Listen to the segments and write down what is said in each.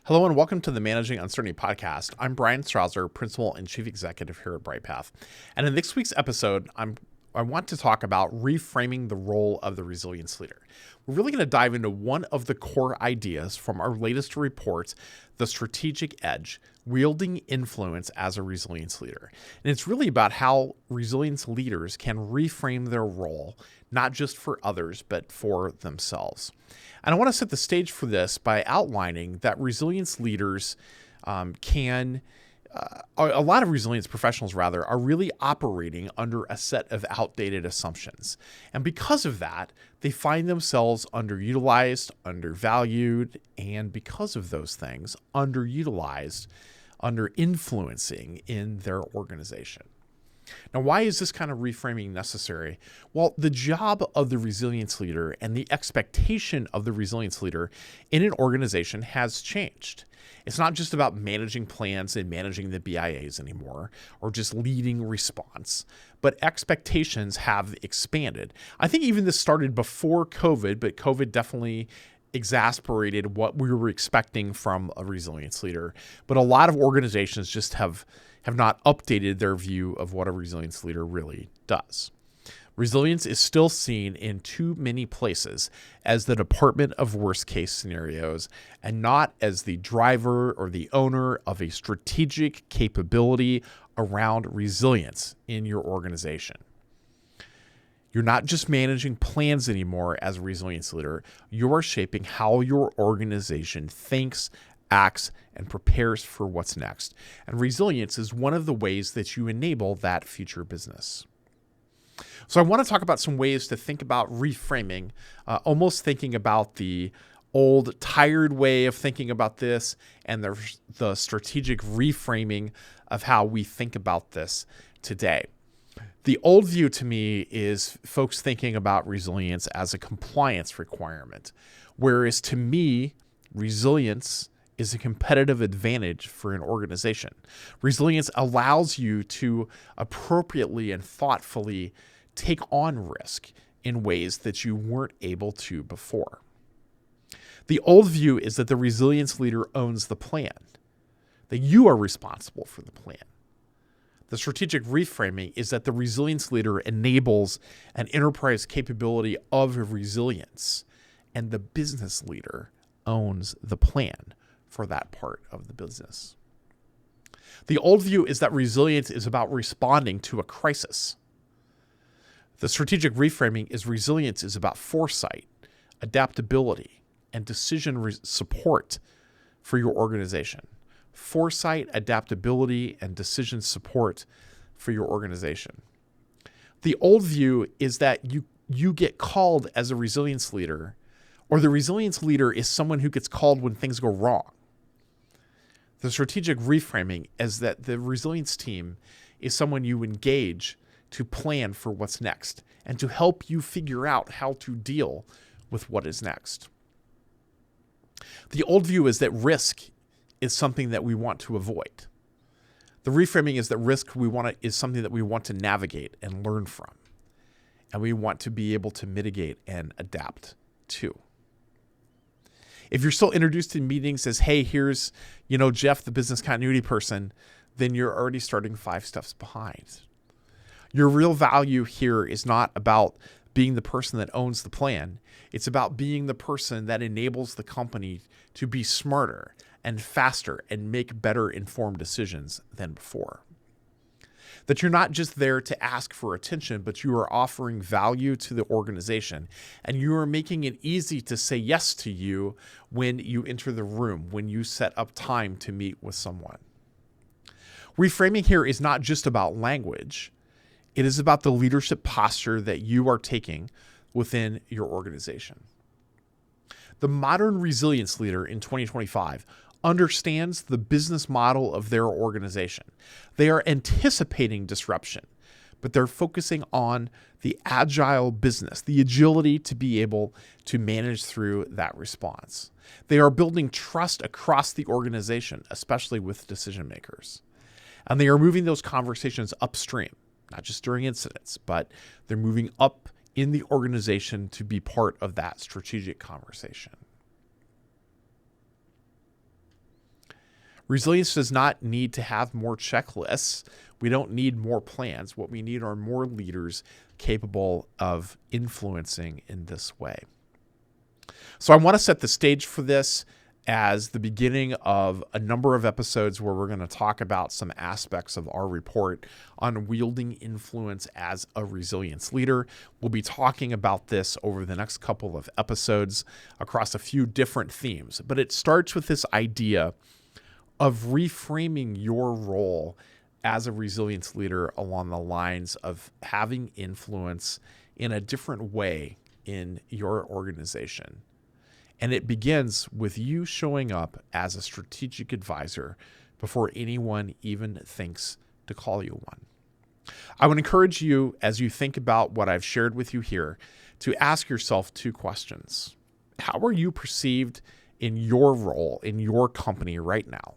Hello and welcome to the Managing Uncertainty podcast. I'm Bryan Strawser, Principal and Chief Executive here at Bryghtpath. And in this week's episode, I want to talk about reframing the role of the resilience leader. We're really going to dive into one of the core ideas from our latest report, The Strategic Edge, Wielding Influence as a Resilience Leader. And it's really about how resilience leaders can reframe their role, not just for others, but for themselves. And I want to set the stage for this by outlining that resilience leaders a lot of resilience professionals are really operating under a set of outdated assumptions. And because of that, they find themselves underutilized, undervalued, and because of those things, underutilized, under-influencing in their organization. Now, why is this kind of reframing necessary? Well, the job of the resilience leader and the expectation of the resilience leader in an organization has changed. It's not just about managing plans and managing the BIAs anymore, or just leading response, but expectations have expanded. I think even this started before COVID, but COVID definitely exasperated what we were expecting from a resilience leader. But a lot of organizations just have not updated their view of what a resilience leader really does. Resilience is still seen in too many places as the department of worst case scenarios and not as the driver or the owner of a strategic capability around resilience in your organization. You're not just managing plans anymore as a resilience leader. You are shaping how your organization thinks, acts, and prepares for what's next. And resilience is one of the ways that you enable that future business. So I want to talk about some ways to think about reframing, almost thinking about the old tired way of thinking about this and the strategic reframing of how we think about this today. The old view to me is folks thinking about resilience as a compliance requirement, whereas to me, resilience is a competitive advantage for an organization. Resilience allows you to appropriately and thoughtfully take on risk in ways that you weren't able to before. The old view is that the resilience leader owns the plan, that you are responsible for the plan. The strategic reframing is that the resilience leader enables an enterprise capability of resilience, and the business leader owns the plan for that part of the business. The old view is that resilience is about responding to a crisis. The strategic reframing is resilience is about foresight, adaptability, and decision support for your organization. Foresight, adaptability, and decision support for your organization. The old view is that you get called as a resilience leader, or the resilience leader is someone who gets called when things go wrong. The strategic reframing is that the resilience team is someone you engage to plan for what's next and to help you figure out how to deal with what is next. The old view is that risk is something that we want to avoid. The reframing is that risk is something that we want to navigate and learn from, and we want to be able to mitigate and adapt to. If you're still introduced in meetings as, hey, here's, Jeff, the business continuity person, then you're already starting 5 steps behind. Your real value here is not about being the person that owns the plan. It's about being the person that enables the company to be smarter and faster and make better informed decisions than before. That you're not just there to ask for attention, but you are offering value to the organization, and you are making it easy to say yes to you when you enter the room, when you set up time to meet with someone. Reframing here is not just about language. It is about the leadership posture that you are taking within your organization. The modern resilience leader in 2025 understands the business model of their organization. They are anticipating disruption, but they're focusing on the agile business, the agility to be able to manage through that response. They are building trust across the organization, especially with decision makers. And they are moving those conversations upstream, not just during incidents, but they're moving up in the organization to be part of that strategic conversation. Resilience does not need to have more checklists. We don't need more plans. What we need are more leaders capable of influencing in this way. So I want to set the stage for this as the beginning of a number of episodes where we're going to talk about some aspects of our report on wielding influence as a resilience leader. We'll be talking about this over the next couple of episodes across a few different themes, but it starts with this idea of reframing your role as a resilience leader along the lines of having influence in a different way in your organization. And it begins with you showing up as a strategic advisor before anyone even thinks to call you one. I would encourage you, as you think about what I've shared with you here, to ask yourself two questions. How are you perceived in your role, in your company right now?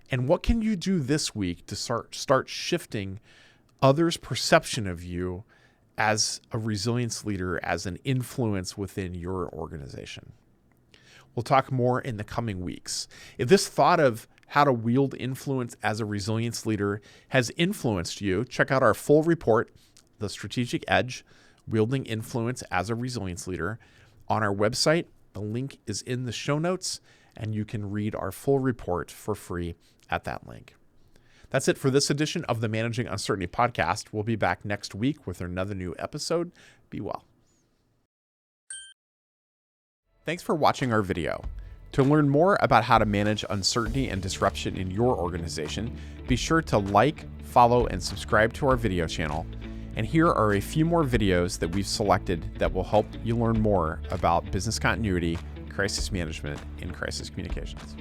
And what can you do this week to start shifting others' perception of you as a resilience leader, as an influence within your organization? We'll talk more in the coming weeks. If this thought of how to wield influence as a resilience leader has influenced you, check out our full report, The Strategic Edge, Wielding Influence as a Resilience Leader, on our website. The link is in the show notes, and you can read our full report for free at that link. That's it for this edition of the Managing Uncertainty podcast. We'll be back next week with another new episode. Be well. Thanks for watching our video. To learn more about how to manage uncertainty and disruption in your organization, be sure to like, follow, and subscribe to our video channel. And here are a few more videos that we've selected that will help you learn more about business continuity, crisis management, and crisis communications.